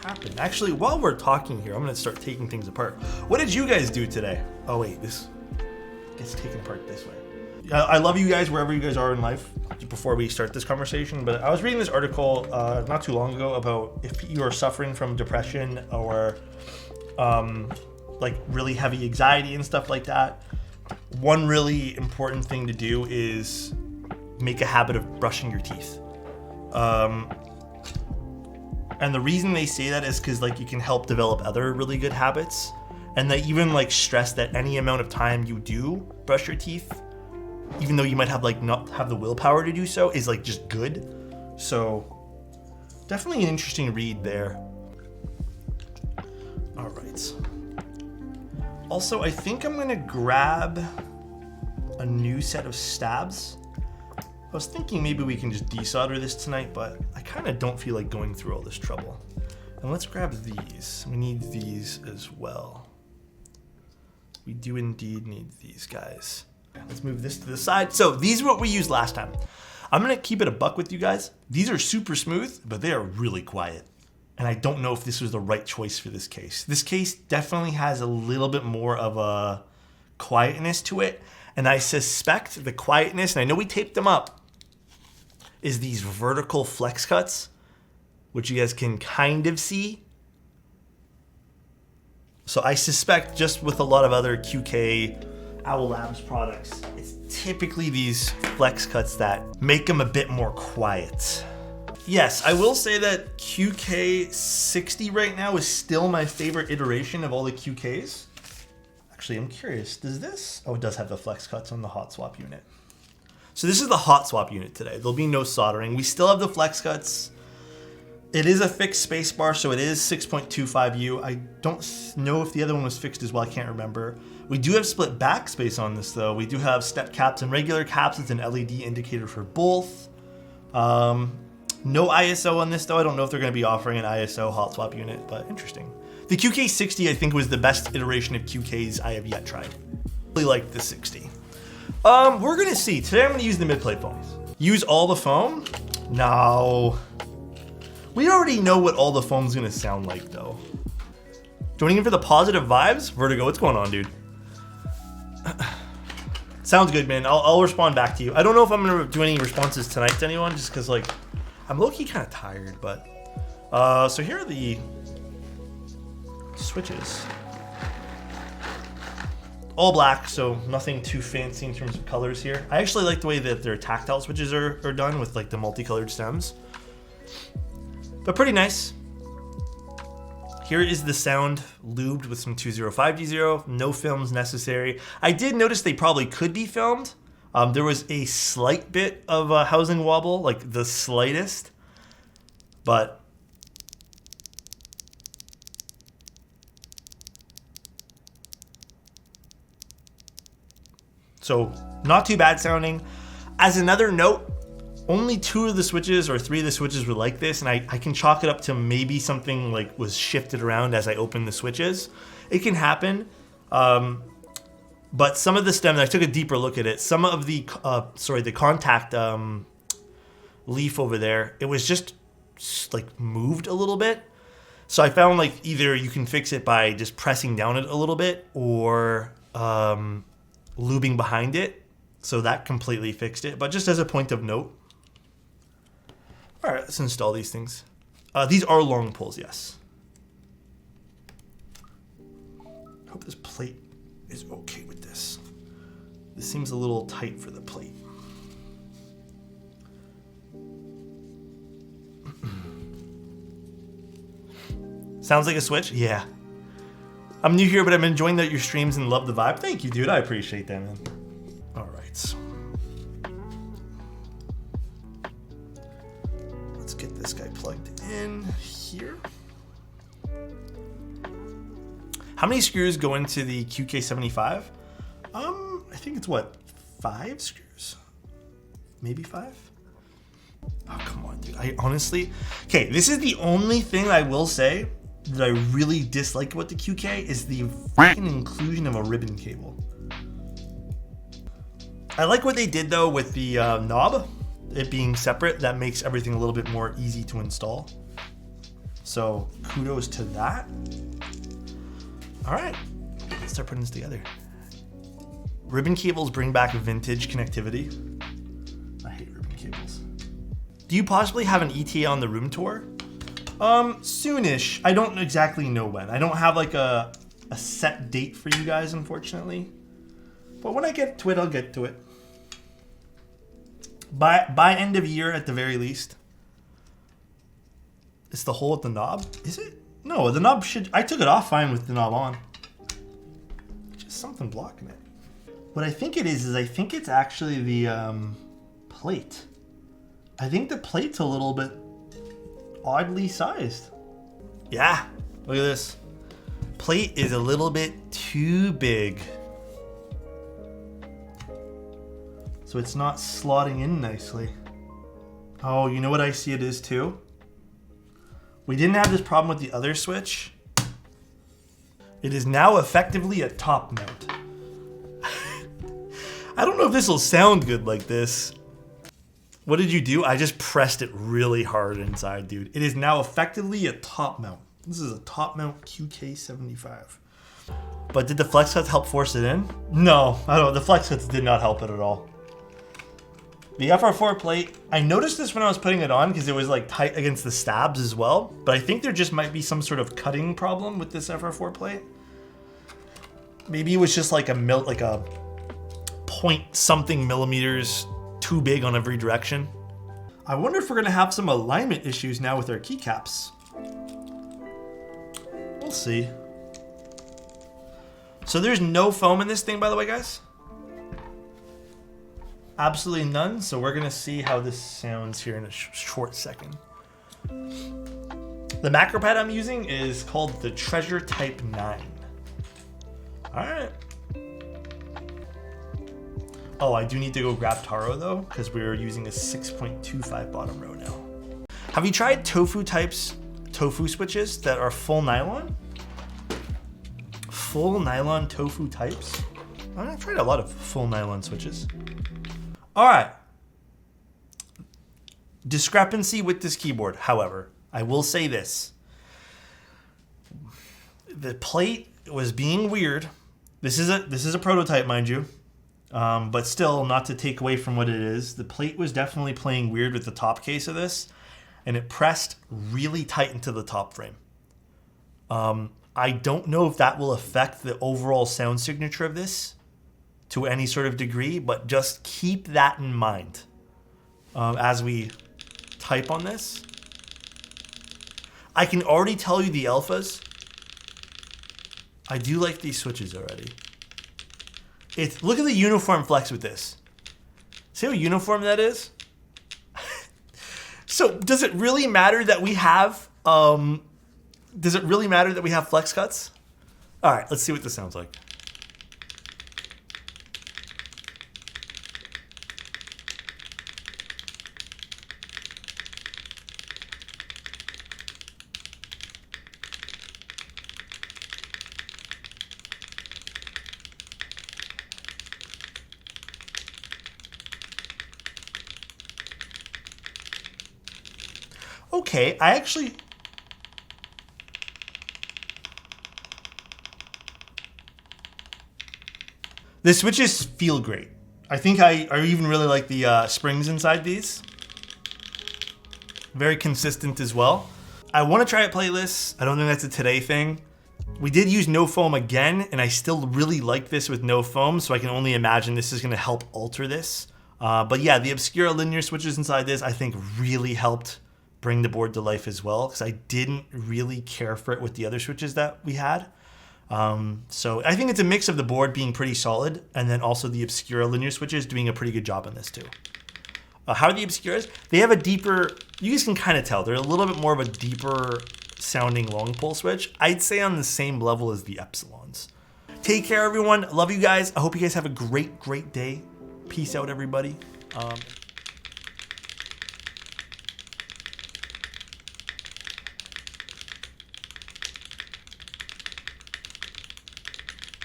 happened? Actually, while we're talking here, I'm gonna start taking things apart. What did you guys do today? Oh wait, this gets taken apart this way. I love you guys wherever you guys are in life, before we start this conversation, but I was reading this article not too long ago about if you are suffering from depression or like really heavy anxiety and stuff like that. One really important thing to do is make a habit of brushing your teeth. And the reason they say that is because like you can help develop other really good habits, and they even like stress that any amount of time you do brush your teeth, even though you might have like not have the willpower to do so, is like just good. So definitely an interesting read there. All right. Also, I think I'm gonna grab a new set of stabs. I was thinking maybe we can just desolder this tonight, but I kind of don't feel like going through all this trouble. And let's grab these. We need these as well. We do indeed need these guys. Let's move this to the side. So these are what we used last time. I'm gonna keep it a buck with you guys. These are super smooth, but they are really quiet. And I don't know if this was the right choice for this case. This case definitely has a little bit more of a quietness to it. And I suspect the quietness, and I know we taped them up, is these vertical flex cuts, which you guys can kind of see. So I suspect just with a lot of other QK Owl Labs products, it's typically these flex cuts that make them a bit more quiet. Yes, I will say that QK60 right now is still my favorite iteration of all the QKs. Actually, I'm curious, does this? Oh, it does have the flex cuts on the hot swap unit. So this is the hot swap unit today. There'll be no soldering. We still have the flex cuts. It is a fixed spacebar, so it is 6.25U. I don't know if the other one was fixed as well. I can't remember. We do have split backspace on this, though. We do have step caps and regular caps with an LED indicator for both. No ISO on this, though. I don't know if they're going to be offering an ISO hot swap unit, but interesting. The QK60, I think, was the best iteration of QKs I have yet tried. Really like the 60. We're going to see. Today I'm going to use the mid-plate foams. Use all the foam? No. We already know what all the foam's going to sound like, though. Joining in for the positive vibes? Vertigo, what's going on, dude? Sounds good, man. I'll respond back to you. I don't know if I'm going to do any responses tonight to anyone, just because, like, I'm low-key kind of tired, but... so here are the switches. All black, so nothing too fancy in terms of colors here. I actually like the way that their tactile switches are done with like the multicolored stems. But pretty nice. Here is the sound lubed with some 205D0. No films necessary. I did notice they probably could be filmed. There was a slight bit of a housing wobble, like the slightest. But so not too bad sounding. As another note, only 2 of the switches or 3 of the switches were like this, and I can chalk it up to maybe something like was shifted around as I opened the switches. It can happen, but some of the stem, I took a deeper look at it, some of the, the contact leaf over there, it was just like moved a little bit. So I found like either you can fix it by just pressing down it a little bit or lubing behind it. So that completely fixed it, but just as a point of note. All right, let's install these things. These are long pulls, yes. I hope this plate is okay with this. This seems a little tight for the plate. Sounds like a switch? Yeah. I'm new here, but I'm enjoying your streams and love the vibe. Thank you, dude. I appreciate that, man. All right. Let's get this guy plugged in here. How many screws go into the QK75? I think it's what, 5 screws? Maybe 5? Oh, come on, dude. I honestly... Okay, this is the only thing I will say that I really dislike about the QK is the freaking inclusion of a ribbon cable. I like what they did though with the knob, it being separate. That makes everything a little bit more easy to install. So kudos to that. All right, let's start putting this together. Ribbon cables bring back vintage connectivity. I hate ribbon cables. Do you possibly have an ETA on the room tour? Soonish. I don't exactly know when. I don't have like a set date for you guys, unfortunately. But when I get to it, I'll get to it. By end of year at the very least. It's the hole at the knob? Is it? No, the knob should... I took it off fine with the knob on. Just something blocking it. What I think it is I think it's actually the plate. I think the plate's a little bit oddly sized. Yeah, look at this. Plate is a little bit too big. So it's not slotting in nicely. Oh, you know what I see it is too? We didn't have this problem with the other switch. It is now effectively a top mount. I don't know if this will sound good like this. What did you do? I just pressed it really hard inside, dude. It is now effectively a top mount. This is a top mount QK75. But did the flex cuts help force it in? No, I don't know. The flex cuts did not help it at all. The FR4 plate, I noticed this when I was putting it on because it was like tight against the stabs as well. But I think there just might be some sort of cutting problem with this FR4 plate. Maybe it was just like a point something millimeters too big on every direction. I wonder if we're gonna have some alignment issues now with our keycaps. We'll see. So there's no foam in this thing, by the way, guys. Absolutely none. So we're gonna see how this sounds here in a short second. The macro pad I'm using is called the Treasure Type 9. All right. Oh, I do need to go grab Taro though, because we're using a 6.25 bottom row now. Have you tried tofu switches that are full nylon? Full nylon tofu types? I've tried a lot of full nylon switches. All right. Discrepancy with this keyboard, however, I will say this. The plate was being weird. This is a prototype, mind you. But still, not to take away from what it is, the plate was definitely playing weird with the top case of this, and it pressed really tight into the top frame. I don't know if that will affect the overall sound signature of this to any sort of degree, but just keep that in mind as we type on this. I can already tell you the alphas. I do like these switches already. Look at the uniform flex with this. See how uniform that is? So does it really matter that we have flex cuts? All right, let's see what this sounds like. Okay, the switches feel great. I think I even really like the springs inside these. Very consistent as well. I want to try a playlist. I don't think that's a today thing. We did use no foam again, and I still really like this with no foam, so I can only imagine this is going to help alter this. But yeah, the Obscura linear switches inside this I think really helped bring the board to life as well, because I didn't really care for it with the other switches that we had. So I think it's a mix of the board being pretty solid and then also the Obscura linear switches doing a pretty good job on this too. How are the Obscuras? They have a deeper, you guys can kind of tell, they're a little bit more of a deeper sounding long pole switch. I'd say on the same level as the Epsilons. Take care, everyone. Love you guys. I hope you guys have a great day. Peace out, everybody.